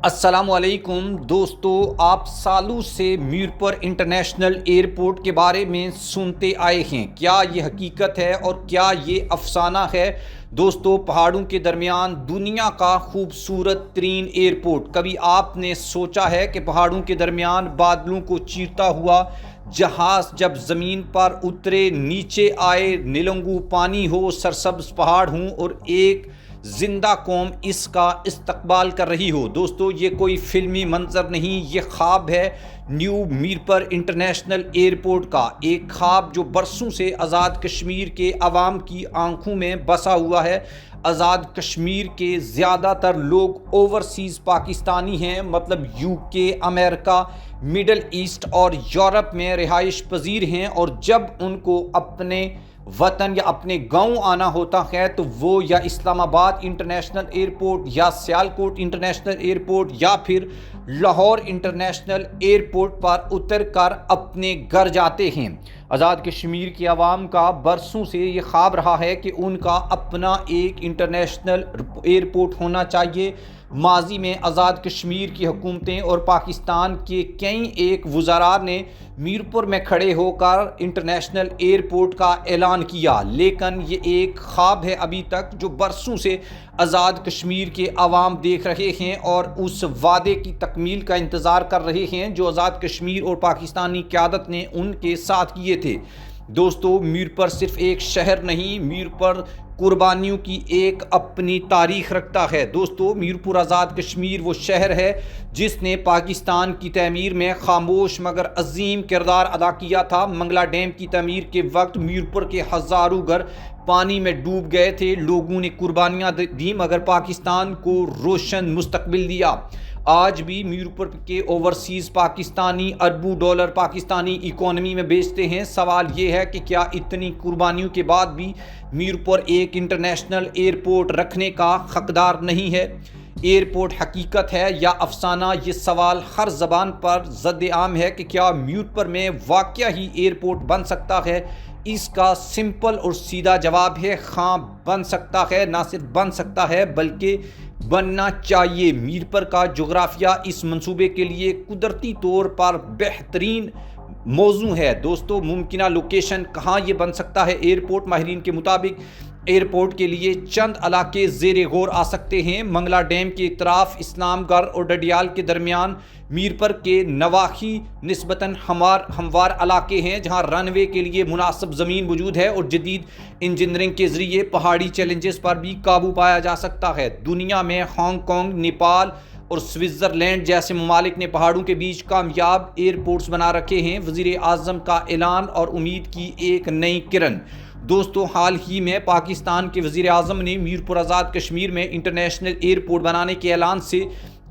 السلام علیکم دوستو، آپ سالوں سے میرپور انٹرنیشنل ایئرپورٹ کے بارے میں سنتے آئے ہیں۔ کیا یہ حقیقت ہے اور کیا یہ افسانہ ہے؟ دوستو، پہاڑوں کے درمیان دنیا کا خوبصورت ترین ایئرپورٹ، کبھی آپ نے سوچا ہے کہ پہاڑوں کے درمیان بادلوں کو چیرتا ہوا جہاز جب زمین پر اترے، نیچے آئے، نیلنگو پانی ہو، سرسبز پہاڑ ہوں اور ایک زندہ قوم اس کا استقبال کر رہی ہو؟ دوستو، یہ کوئی فلمی منظر نہیں، یہ خواب ہے نیو میرپور انٹرنیشنل ایئرپورٹ کا، ایک خواب جو برسوں سے آزاد کشمیر کے عوام کی آنکھوں میں بسا ہوا ہے۔ آزاد کشمیر کے زیادہ تر لوگ اوورسیز پاکستانی ہیں، مطلب UK، امریکہ، مڈل ایسٹ اور یورپ میں رہائش پذیر ہیں، اور جب ان کو اپنے وطن یا اپنے گاؤں آنا ہوتا ہے تو وہ یا اسلام آباد انٹرنیشنل ایئرپورٹ یا سیالکوٹ انٹرنیشنل ایئرپورٹ یا پھر لاہور انٹرنیشنل ایئرپورٹ پر اتر کر اپنے گھر جاتے ہیں۔ آزاد کشمیر کی عوام کا برسوں سے یہ خواب رہا ہے کہ ان کا اپنا ایک انٹرنیشنل ایئرپورٹ ہونا چاہیے۔ ماضی میں آزاد کشمیر کی حکومتیں اور پاکستان کے کئی ایک وزراء نے میرپور میں کھڑے ہو کر انٹرنیشنل ایئرپورٹ کا اعلان کیا، لیکن یہ ایک خواب ہے ابھی تک جو برسوں سے آزاد کشمیر کے عوام دیکھ رہے ہیں اور اس وعدے کی تکمیل کا انتظار کر رہے ہیں جو آزاد کشمیر اور پاکستانی قیادت نے ان کے ساتھ کیے تھے۔ دوستو، میرپور صرف ایک شہر نہیں، میرپور قربانیوں کی ایک اپنی تاریخ رکھتا ہے۔ دوستو، میرپور آزاد کشمیر وہ شہر ہے جس نے پاکستان کی تعمیر میں خاموش مگر عظیم کردار ادا کیا تھا۔ منگلا ڈیم کی تعمیر کے وقت میرپور کے ہزاروں گھر پانی میں ڈوب گئے تھے، لوگوں نے قربانیاں دیں مگر پاکستان کو روشن مستقبل دیا۔ آج بھی میرپور کے اوورسیز پاکستانی اربوں ڈالر پاکستانی اکانومی میں بیچتے ہیں۔ سوال یہ ہے کہ کیا اتنی قربانیوں کے بعد بھی میرپور ایک انٹرنیشنل ایئرپورٹ رکھنے کا حقدار نہیں ہے؟ ایئرپورٹ حقیقت ہے یا افسانہ؟ یہ سوال ہر زبان پر زد عام ہے کہ کیا میرپور میں واقعہ ہی ایئرپورٹ بن سکتا ہے؟ اس کا سمپل اور سیدھا جواب ہے ہاں، بن سکتا ہے۔ نہ صرف بن سکتا ہے بلکہ بننا چاہیے۔ میرپور کا جغرافیہ اس منصوبے کے لیے قدرتی طور پر بہترین موضوع ہے۔ دوستو، ممکنہ لوکیشن کہاں یہ بن سکتا ہے ایئرپورٹ؟ ماہرین کے مطابق ایئرپورٹ کے لیے چند علاقے زیر غور آ سکتے ہیں۔ منگلا ڈیم کے اطراف اسلام گڑھ اور ڈڈیال کے درمیان میرپور کے نواحی نسبتاً ہموار علاقے ہیں جہاں رن وے کے لیے مناسب زمین موجود ہے اور جدید انجینئرنگ کے ذریعے پہاڑی چیلنجز پر بھی قابو پایا جا سکتا ہے۔ دنیا میں ہانگ کانگ، نیپال اور سوئٹزرلینڈ جیسے ممالک نے پہاڑوں کے بیچ کامیاب ایئرپورٹس بنا رکھے ہیں۔ وزیر اعظم کا اعلان اور امید کی ایک نئی کرن۔ دوستو، حال ہی میں پاکستان کے وزیر اعظم نے میرپور آزاد کشمیر میں انٹرنیشنل ایئرپورٹ بنانے کے اعلان سے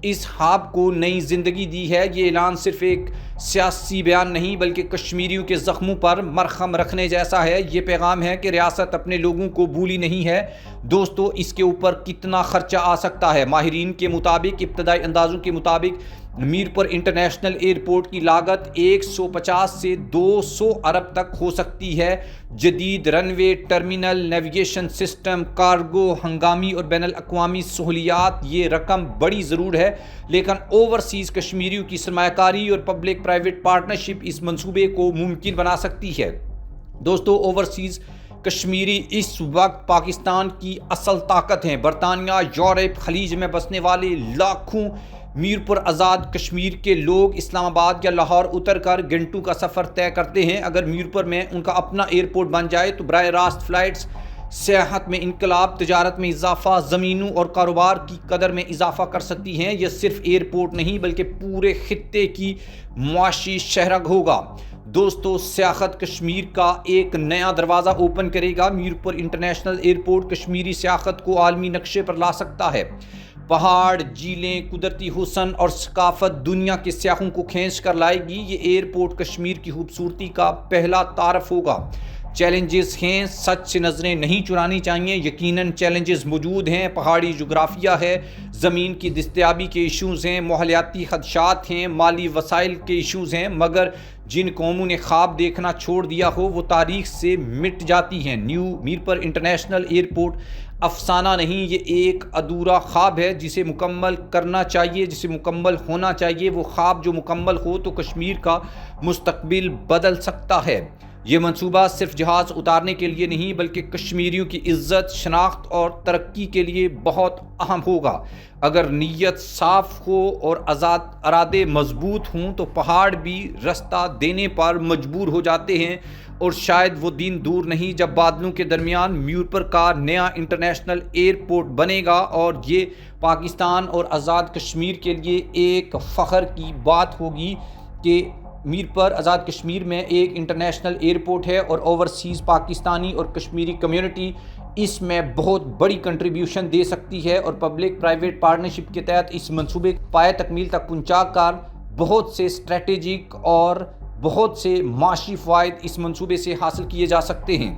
اس خواب کو نئی زندگی دی ہے۔ یہ اعلان صرف ایک سیاسی بیان نہیں بلکہ کشمیریوں کے زخموں پر مرہم رکھنے جیسا ہے۔ یہ پیغام ہے کہ ریاست اپنے لوگوں کو بھولی نہیں ہے۔ دوستو، اس کے اوپر کتنا خرچہ آ سکتا ہے؟ ماہرین کے مطابق، ابتدائی اندازوں کے مطابق میرپور انٹرنیشنل ایئرپورٹ کی لاگت 150 سے 200 ارب تک ہو سکتی ہے۔ جدید رن وے، ٹرمینل، نیویگیشن سسٹم، کارگو، ہنگامی اور بین الاقوامی سہولیات، یہ رقم بڑی ضرور ہے، لیکن اوورسیز کشمیریوں کی سرمایہ کاری اور پبلک پرائیویٹ پارٹنرشپ اس منصوبے کو ممکن بنا سکتی ہے۔ دوستو، اوورسیز کشمیری اس وقت پاکستان کی اصل طاقت ہیں۔ برطانیہ، یورپ، خلیج میں بسنے والے لاکھوں میرپور آزاد کشمیر کے لوگ اسلام آباد یا لاہور اتر کر گھنٹوں کا سفر طے کرتے ہیں۔ اگر میرپور میں ان کا اپنا ایئرپورٹ بن جائے تو براہ راست فلائٹس، سیاحت میں انقلاب، تجارت میں اضافہ، زمینوں اور کاروبار کی قدر میں اضافہ کر سکتی ہیں۔ یہ صرف ایئرپورٹ نہیں بلکہ پورے خطے کی معاشی شہرگ ہوگا۔ دوستو، سیاحت کشمیر کا ایک نیا دروازہ اوپن کرے گا۔ میرپور انٹرنیشنل ایئرپورٹ کشمیری سیاحت کو عالمی نقشے پر لا سکتا ہے۔ پہاڑ، جھیلیں، قدرتی حسن اور ثقافت دنیا کے سیاحوں کو کھینچ کر لائے گی۔ یہ ایئرپورٹ کشمیر کی خوبصورتی کا پہلا تعارف ہوگا۔ چیلنجز ہیں، سچ سے نظریں نہیں چرانی چاہیے۔ یقیناً چیلنجز موجود ہیں، پہاڑی جغرافیہ ہے، زمین کی دستیابی کے ایشوز ہیں، ماحولیاتی خدشات ہیں، مالی وسائل کے ایشوز ہیں، مگر جن قوموں نے خواب دیکھنا چھوڑ دیا ہو وہ تاریخ سے مٹ جاتی ہیں۔ نیو میرپور انٹرنیشنل ایئرپورٹ افسانہ نہیں، یہ ایک ادھورا خواب ہے جسے مکمل کرنا چاہیے، جسے مکمل ہونا چاہیے۔ وہ خواب جو مکمل ہو تو کشمیر کا مستقبل بدل سکتا ہے۔ یہ منصوبہ صرف جہاز اتارنے کے لیے نہیں بلکہ کشمیریوں کی عزت، شناخت اور ترقی کے لیے بہت اہم ہوگا۔ اگر نیت صاف ہو اور ارادے مضبوط ہوں تو پہاڑ بھی رستہ دینے پر مجبور ہو جاتے ہیں، اور شاید وہ دن دور نہیں جب بادلوں کے درمیان میرپور کا نیا انٹرنیشنل ایئرپورٹ بنے گا، اور یہ پاکستان اور آزاد کشمیر کے لیے ایک فخر کی بات ہوگی کہ میرپور آزاد کشمیر میں ایک انٹرنیشنل ایئرپورٹ ہے، اور اوورسیز پاکستانی اور کشمیری کمیونٹی اس میں بہت بڑی کنٹریبیوشن دے سکتی ہے، اور پبلک پرائیویٹ پارٹنرشپ کے تحت اس منصوبے پائے تکمیل تک پہنچا کر بہت سے اسٹریٹجک اور بہت سے معاشی فوائد اس منصوبے سے حاصل کیے جا سکتے ہیں۔